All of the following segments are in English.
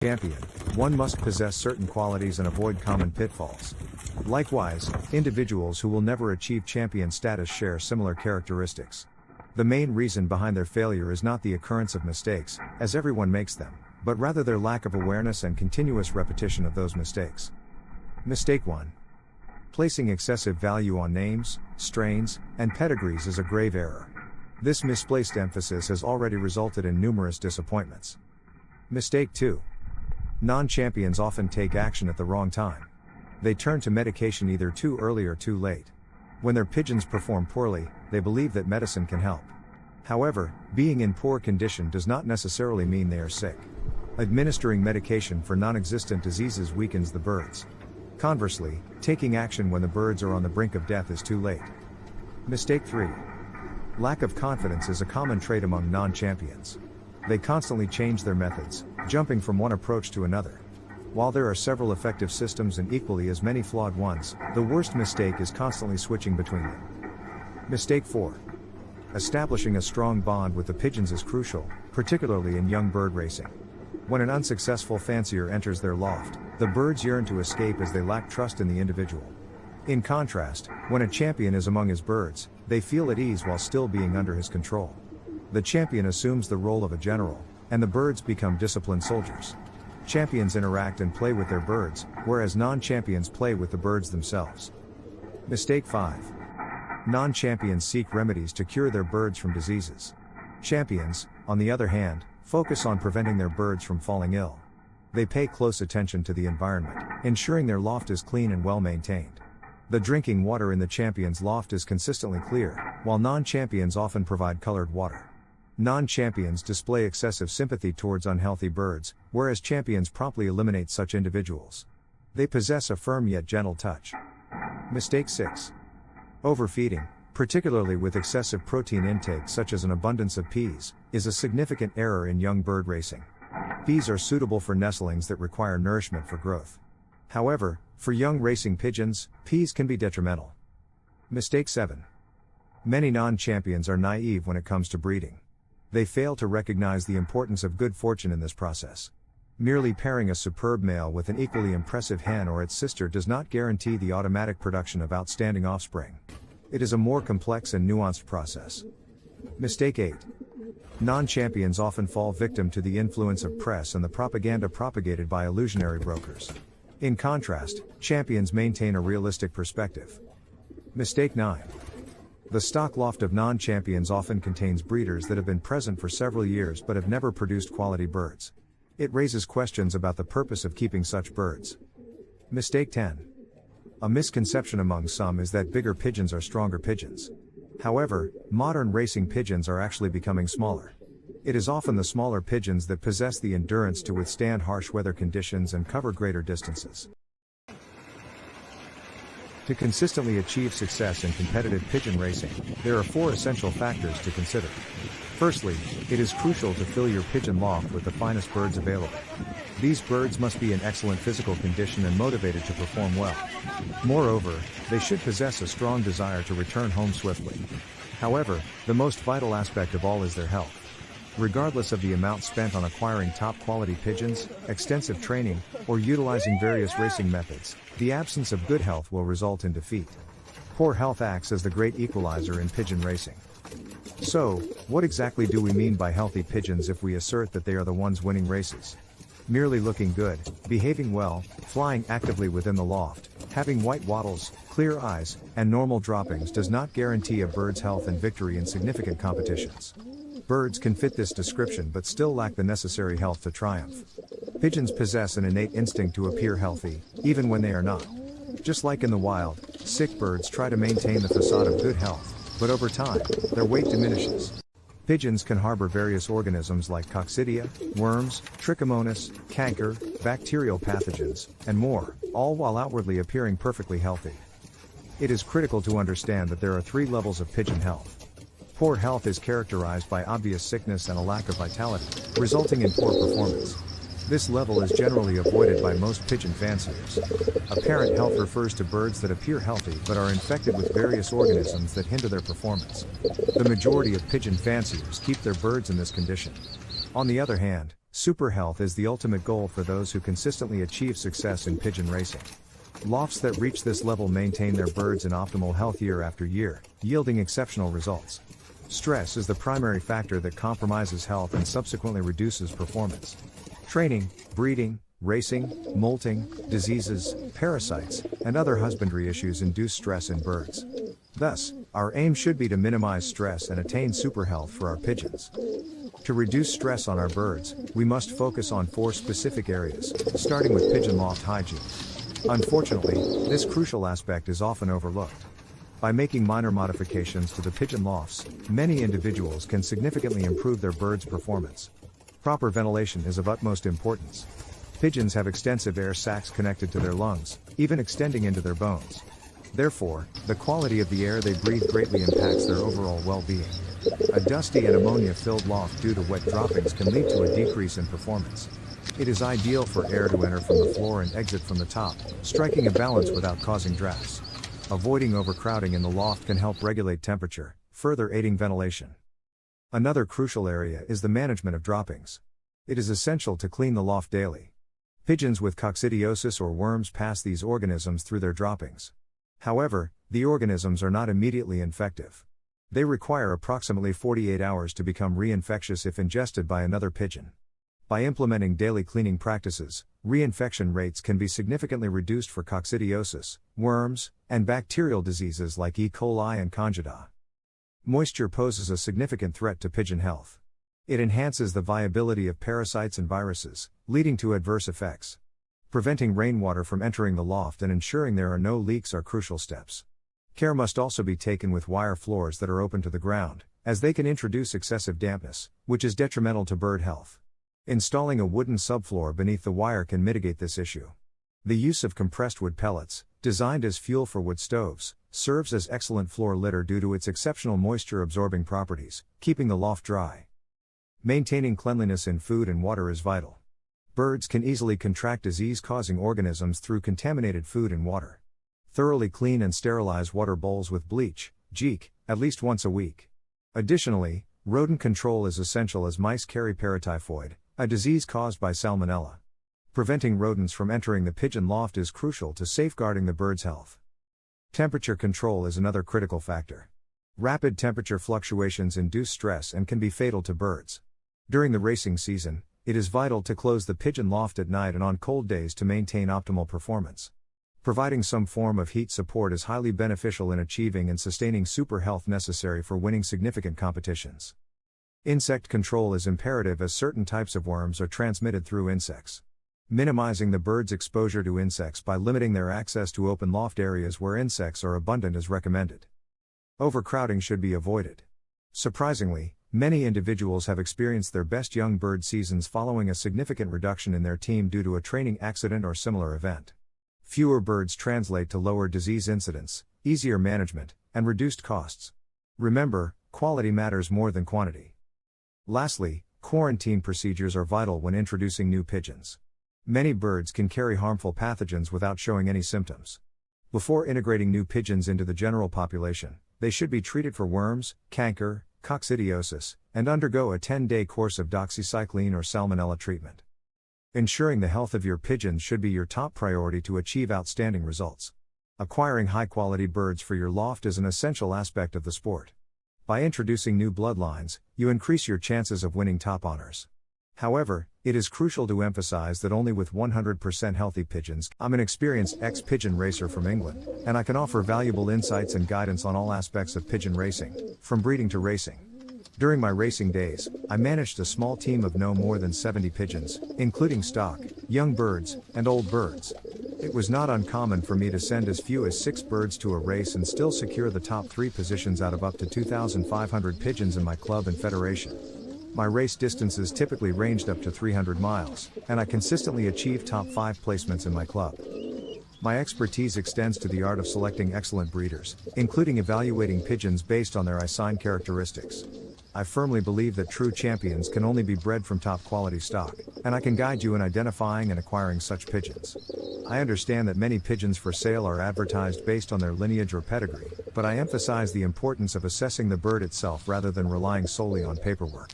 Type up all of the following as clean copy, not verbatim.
Champion, one must possess certain qualities and avoid common pitfalls. Likewise, individuals who will never achieve champion status share similar characteristics. The main reason behind their failure is not the occurrence of mistakes, as everyone makes them, but rather their lack of awareness and continuous repetition of those mistakes. Mistake 1. Placing excessive value on names, strains, and pedigrees is a grave error. This misplaced emphasis has already resulted in numerous disappointments. Mistake 2. Non-champions often take action at the wrong time. They turn to medication either too early or too late. When their pigeons perform poorly, they believe that medicine can help. However, being in poor condition does not necessarily mean they are sick. Administering medication for non-existent diseases weakens the birds. Conversely, taking action when the birds are on the brink of death is too late. Mistake 3. Lack of confidence is a common trait among non-champions. They constantly change their methods, jumping from one approach to another. While there are several effective systems and equally as many flawed ones, the worst mistake is constantly switching between them. Mistake 4. Establishing a strong bond with the pigeons is crucial, particularly in young bird racing. When an unsuccessful fancier enters their loft, the birds yearn to escape as they lack trust in the individual. In contrast, when a champion is among his birds, they feel at ease while still being under his control. The champion assumes the role of a general, and the birds become disciplined soldiers. Champions interact and play with their birds, whereas non-champions play with the birds themselves. Mistake 5. Non-champions seek remedies to cure their birds from diseases. Champions, on the other hand, focus on preventing their birds from falling ill. They pay close attention to the environment, ensuring their loft is clean and well maintained. The drinking water in the champion's loft is consistently clear, while non-champions often provide colored water. Non-champions display excessive sympathy towards unhealthy birds, whereas champions promptly eliminate such individuals. They possess a firm yet gentle touch. Mistake 6. Overfeeding, particularly with excessive protein intake such as an abundance of peas, is a significant error in young bird racing. Peas are suitable for nestlings that require nourishment for growth. However, for young racing pigeons, peas can be detrimental. Mistake 7. Many non-champions are naive when it comes to breeding. They fail to recognize the importance of good fortune in this process. Merely pairing a superb male with an equally impressive hen or its sister does not guarantee the automatic production of outstanding offspring. It is a more complex and nuanced process. Mistake 8. Non-champions often fall victim to the influence of press and the propaganda propagated by illusionary brokers. In contrast, champions maintain a realistic perspective. Mistake 9. The stock loft of non-champions often contains breeders that have been present for several years but have never produced quality birds. It raises questions about the purpose of keeping such birds. Mistake 10. A misconception among some is that bigger pigeons are stronger pigeons. However, modern racing pigeons are actually becoming smaller. It is often the smaller pigeons that possess the endurance to withstand harsh weather conditions and cover greater distances. To consistently achieve success in competitive pigeon racing, there are 4 essential factors to consider. Firstly, it is crucial to fill your pigeon loft with the finest birds available. These birds must be in excellent physical condition and motivated to perform well. Moreover, they should possess a strong desire to return home swiftly. However, the most vital aspect of all is their health. Regardless of the amount spent on acquiring top-quality pigeons, extensive training, or utilizing various racing methods, the absence of good health will result in defeat. Poor health acts as the great equalizer in pigeon racing. So, what exactly do we mean by healthy pigeons if we assert that they are the ones winning races? Merely looking good, behaving well, flying actively within the loft, having white wattles, clear eyes, and normal droppings does not guarantee a bird's health and victory in significant competitions. Birds can fit this description but still lack the necessary health to triumph. Pigeons possess an innate instinct to appear healthy, even when they are not. Just like in the wild, sick birds try to maintain the facade of good health, but over time, their weight diminishes. Pigeons can harbor various organisms like coccidia, worms, trichomonas, canker, bacterial pathogens, and more, all while outwardly appearing perfectly healthy. It is critical to understand that there are 3 levels of pigeon health. Poor health is characterized by obvious sickness and a lack of vitality, resulting in poor performance. This level is generally avoided by most pigeon fanciers. Apparent health refers to birds that appear healthy but are infected with various organisms that hinder their performance. The majority of pigeon fanciers keep their birds in this condition. On the other hand, super health is the ultimate goal for those who consistently achieve success in pigeon racing. Lofts that reach this level maintain their birds in optimal health year after year, yielding exceptional results. Stress is the primary factor that compromises health and subsequently reduces performance. Training, breeding, racing, molting, diseases, parasites, and other husbandry issues induce stress in birds. Thus, our aim should be to minimize stress and attain super health for our pigeons. To reduce stress on our birds, we must focus on 4 specific areas, starting with pigeon loft hygiene. Unfortunately, this crucial aspect is often overlooked. By making minor modifications to the pigeon lofts, many individuals can significantly improve their birds' performance. Proper ventilation is of utmost importance. Pigeons have extensive air sacs connected to their lungs, even extending into their bones. Therefore, the quality of the air they breathe greatly impacts their overall well-being. A dusty and ammonia-filled loft due to wet droppings can lead to a decrease in performance. It is ideal for air to enter from the floor and exit from the top, striking a balance without causing drafts. Avoiding overcrowding in the loft can help regulate temperature, further aiding ventilation. Another crucial area is the management of droppings. It is essential to clean the loft daily. Pigeons with coccidiosis or worms pass these organisms through their droppings. However, the organisms are not immediately infective. They require approximately 48 hours to become reinfectious if ingested by another pigeon. By implementing daily cleaning practices, reinfection rates can be significantly reduced for coccidiosis, worms, and bacterial diseases like E. coli and Candida. Moisture poses a significant threat to pigeon health. It enhances the viability of parasites and viruses, leading to adverse effects. Preventing rainwater from entering the loft and ensuring there are no leaks are crucial steps. Care must also be taken with wire floors that are open to the ground, as they can introduce excessive dampness, which is detrimental to bird health. Installing a wooden subfloor beneath the wire can mitigate this issue. The use of compressed wood pellets, designed as fuel for wood stoves, serves as excellent floor litter due to its exceptional moisture-absorbing properties, keeping the loft dry. Maintaining cleanliness in food and water is vital. Birds can easily contract disease-causing organisms through contaminated food and water. Thoroughly clean and sterilize water bowls with bleach, GEEK, at least once a week. Additionally, rodent control is essential as mice carry paratyphoid, a disease caused by salmonella. Preventing rodents from entering the pigeon loft is crucial to safeguarding the bird's health. Temperature control is another critical factor. Rapid temperature fluctuations induce stress and can be fatal to birds. During the racing season, it is vital to close the pigeon loft at night and on cold days to maintain optimal performance. Providing some form of heat support is highly beneficial in achieving and sustaining super health necessary for winning significant competitions. Insect control is imperative as certain types of worms are transmitted through insects. Minimizing the bird's exposure to insects by limiting their access to open loft areas where insects are abundant is recommended. Overcrowding should be avoided. Surprisingly, many individuals have experienced their best young bird seasons following a significant reduction in their team due to a training accident or similar event. Fewer birds translate to lower disease incidence, easier management, and reduced costs. Remember, quality matters more than quantity. Lastly, quarantine procedures are vital when introducing new pigeons. Many birds can carry harmful pathogens without showing any symptoms. Before integrating new pigeons into the general population, they should be treated for worms, canker, coccidiosis, and undergo a 10-day course of doxycycline or salmonella treatment. Ensuring the health of your pigeons should be your top priority to achieve outstanding results. Acquiring high-quality birds for your loft is an essential aspect of the sport. By introducing new bloodlines, you increase your chances of winning top honors. However, it is crucial to emphasize that only with 100% healthy pigeons. I'm an experienced ex-pigeon racer from England, and I can offer valuable insights and guidance on all aspects of pigeon racing, from breeding to racing. During my racing days, I managed a small team of no more than 70 pigeons, including stock, young birds, and old birds. It was not uncommon for me to send as few as 6 birds to a race and still secure the top 3 positions out of up to 2,500 pigeons in my club and federation. My race distances typically ranged up to 300 miles, and I consistently achieved top 5 placements in my club. My expertise extends to the art of selecting excellent breeders, including evaluating pigeons based on their assigned characteristics. I firmly believe that true champions can only be bred from top quality stock, and I can guide you in identifying and acquiring such pigeons. I understand that many pigeons for sale are advertised based on their lineage or pedigree, but I emphasize the importance of assessing the bird itself rather than relying solely on paperwork.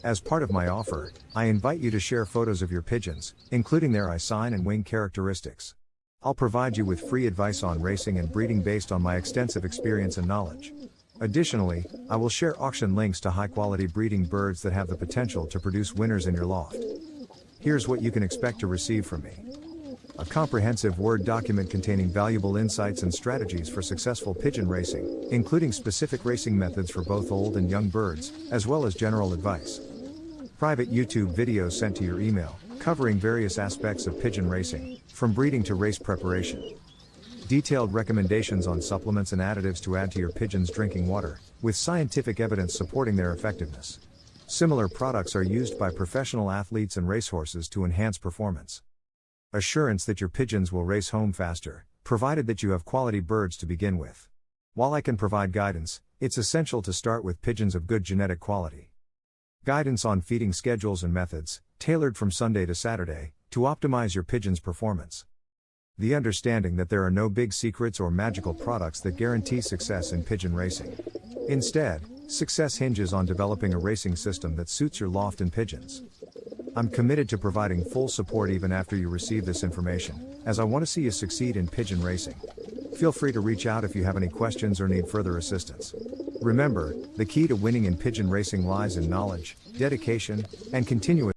As part of my offer, I invite you to share photos of your pigeons, including their eye sign and wing characteristics. I'll provide you with free advice on racing and breeding based on my extensive experience and knowledge. Additionally, I will share auction links to high-quality breeding birds that have the potential to produce winners in your loft. Here's what you can expect to receive from me. A comprehensive Word document containing valuable insights and strategies for successful pigeon racing, including specific racing methods for both old and young birds, as well as general advice. Private YouTube videos sent to your email, covering various aspects of pigeon racing, from breeding to race preparation. Detailed recommendations on supplements and additives to add to your pigeon's drinking water, with scientific evidence supporting their effectiveness. Similar products are used by professional athletes and racehorses to enhance performance. Assurance that your pigeons will race home faster, provided that you have quality birds to begin with. While I can provide guidance, it's essential to start with pigeons of good genetic quality. Guidance on feeding schedules and methods, tailored from Sunday to Saturday, to optimize your pigeon's performance. The understanding that there are no big secrets or magical products that guarantee success in pigeon racing. Instead, success hinges on developing a racing system that suits your loft and pigeons. I'm committed to providing full support even after you receive this information, as I want to see you succeed in pigeon racing. Feel free to reach out if you have any questions or need further assistance. Remember, the key to winning in pigeon racing lies in knowledge, dedication, and continuous